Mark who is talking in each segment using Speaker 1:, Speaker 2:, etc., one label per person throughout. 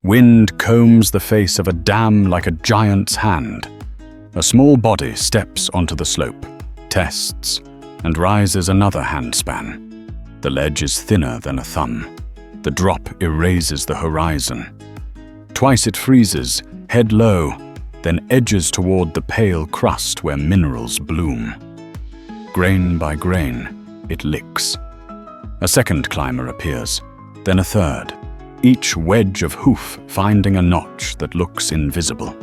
Speaker 1: Wind combs the face of a dam like a giant's hand. A small body steps onto the slope, tests, and rises another handspan. The ledge is thinner than a thumb. The drop erases the horizon. Twice it freezes, head low, then edges toward the pale crust where minerals bloom. Grain by grain, it licks. A second climber appears, then a third, each wedge of hoof finding a notch that looks invisible.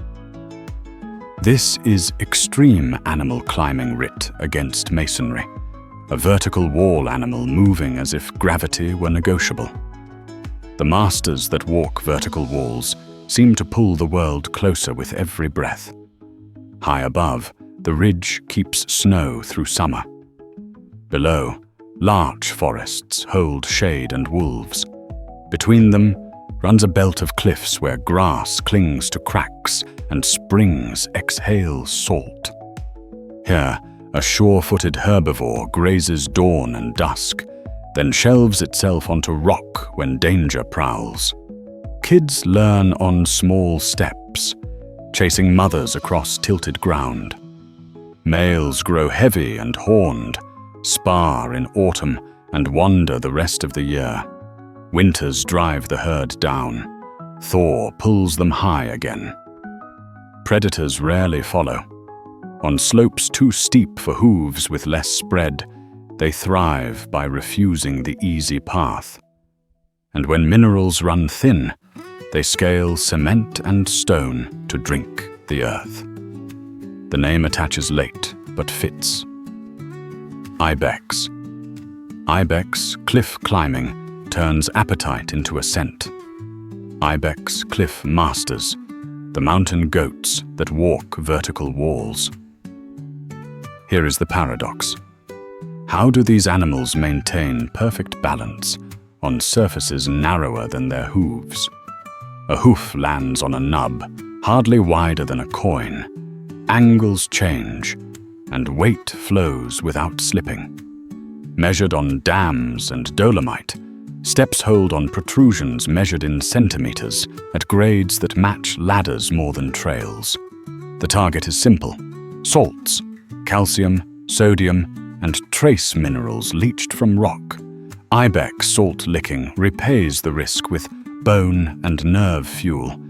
Speaker 1: This is extreme animal climbing writ against masonry, a vertical wall animal moving as if gravity were negotiable. The masters that walk vertical walls seem to pull the world closer with every breath. High above, the ridge keeps snow through summer. Below, larch forests hold shade and wolves. Between them runs a belt of cliffs where grass clings to cracks and springs exhale salt. Here, a sure-footed herbivore grazes dawn and dusk, then shelves itself onto rock when danger prowls. Kids learn on small steps, chasing mothers across tilted ground. Males grow heavy and horned, spar in autumn and wander the rest of the year. Winters drive the herd down. Thaw pulls them high again. Predators rarely follow. On slopes too steep for hooves with less spread, they thrive by refusing the easy path. And when minerals run thin, they scale cement and stone to drink the earth. The name attaches late, but fits. Ibex. Ibex cliff climbing turns appetite into ascent. Ibex cliff masters, the mountain goats that walk vertical walls. Here is the paradox. How do these animals maintain perfect balance on surfaces narrower than their hooves? A hoof lands on a nub, hardly wider than a coin. Angles change, and weight flows without slipping. Measured on dams and dolomite, steps hold on protrusions measured in centimeters at grades that match ladders more than trails. The target is simple: salts, calcium, sodium, and trace minerals leached from rock. Ibex salt licking repays the risk with bone and nerve fuel,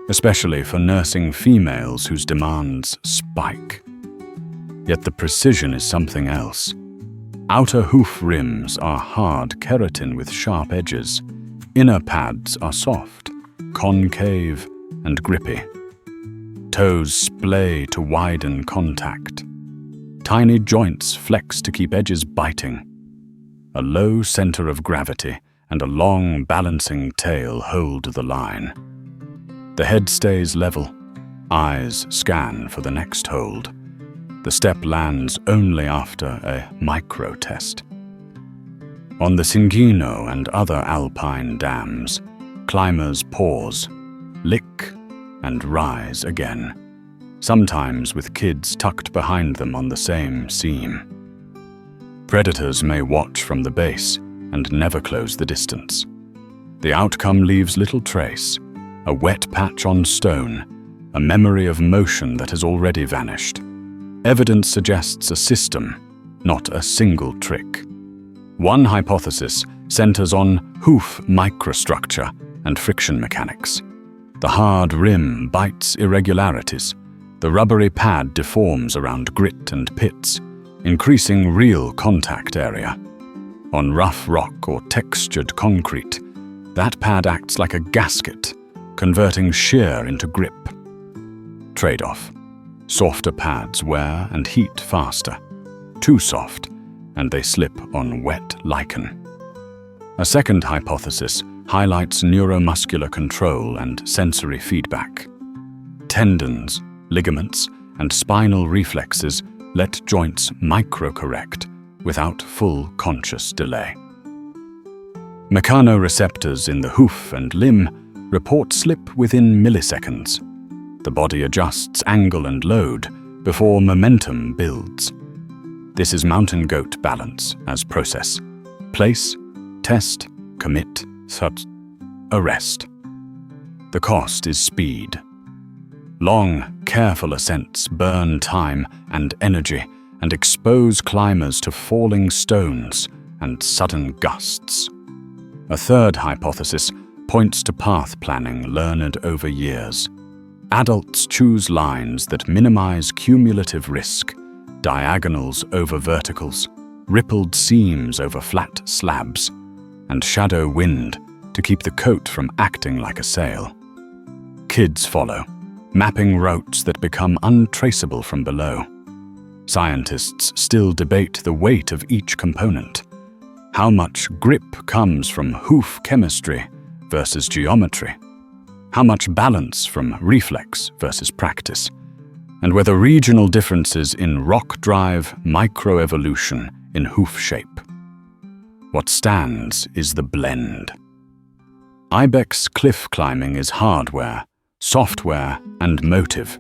Speaker 1: especially for nursing females whose demands spike. Yet the precision is something else. Outer hoof rims are hard keratin with sharp edges. Inner pads are soft, concave, and grippy. Toes splay to widen contact. Tiny joints flex to keep edges biting. A low center of gravity and a long balancing tail hold the line. The head stays level. Eyes scan for the next hold. The step lands only after a micro test. On the Cingino and other Alpine dams, climbers pause, lick, and rise again, sometimes with kids tucked behind them on the same seam. Predators may watch from the base and never close the distance. The outcome leaves little trace, a wet patch on stone, a memory of motion that has already vanished. Evidence suggests a system, not a single trick. One hypothesis centers on hoof microstructure and friction mechanics. The hard rim bites irregularities. The rubbery pad deforms around grit and pits, increasing real contact area. On rough rock or textured concrete, that pad acts like a gasket, converting shear into grip. Trade-off. Softer pads wear and heat faster. Too soft, and they slip on wet lichen. A second hypothesis highlights neuromuscular control and sensory feedback. Tendons, ligaments, and spinal reflexes let joints microcorrect without full conscious delay. Mechanoreceptors in the hoof and limb report slip within milliseconds. The body adjusts angle and load before momentum builds. This is mountain goat balance as process. Place, test, commit, arrest. The cost is speed. Long, careful ascents burn time and energy and expose climbers to falling stones and sudden gusts. A third hypothesis points to path planning learned over years. Adults choose lines that minimize cumulative risk, diagonals over verticals, rippled seams over flat slabs, and shadow wind to keep the coat from acting like a sail. Kids follow, mapping routes that become untraceable from below. Scientists still debate the weight of each component. How much grip comes from hoof chemistry versus geometry? How much balance from reflex versus practice? And whether regional differences in rock drive microevolution in hoof shape. What stands is the blend. Ibex cliff climbing is hardware, software, and motive,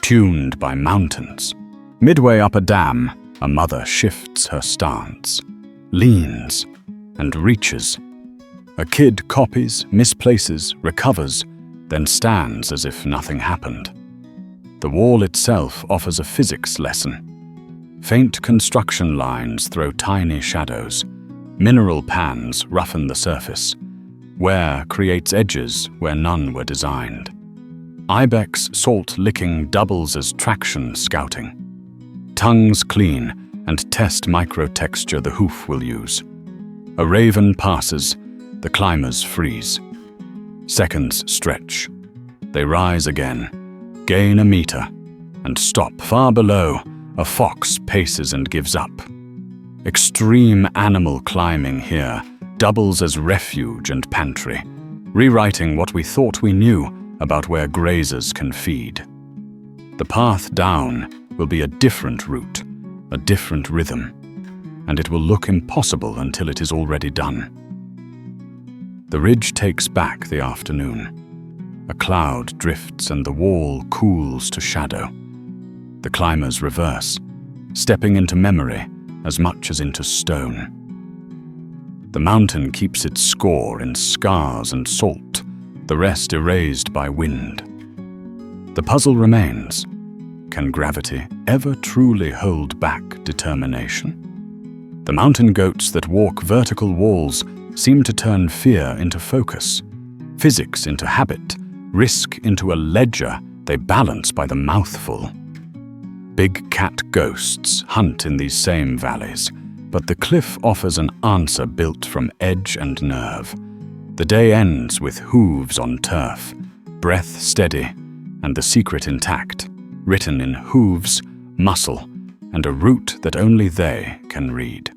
Speaker 1: tuned by mountains. Midway up a dam, a mother shifts her stance, leans, and reaches. A kid copies, misplaces, recovers, then stands as if nothing happened. The wall itself offers a physics lesson. Faint construction lines throw tiny shadows. Mineral pans roughen the surface. Wear creates edges where none were designed. Ibex salt licking doubles as traction scouting. Tongues clean and test microtexture the hoof will use. A raven passes, the climbers freeze. Seconds stretch. They rise again, gain a meter, and stop far below. A fox paces and gives up. Extreme animal climbing here doubles as refuge and pantry, rewriting what we thought we knew about where grazers can feed. The path down will be a different route, a different rhythm, and it will look impossible until it is already done. The ridge takes back the afternoon. A cloud drifts and the wall cools to shadow. The climbers reverse, stepping into memory as much as into stone. The mountain keeps its score in scars and salt, the rest erased by wind. The puzzle remains. Can gravity ever truly hold back determination? The mountain goats that walk vertical walls seem to turn fear into focus, physics into habit, risk into a ledger they balance by the mouthful. Big cat ghosts hunt in these same valleys, but the cliff offers an answer built from edge and nerve. The day ends with hooves on turf, breath steady, and the secret intact, written in hooves, muscle, and a route that only they can read.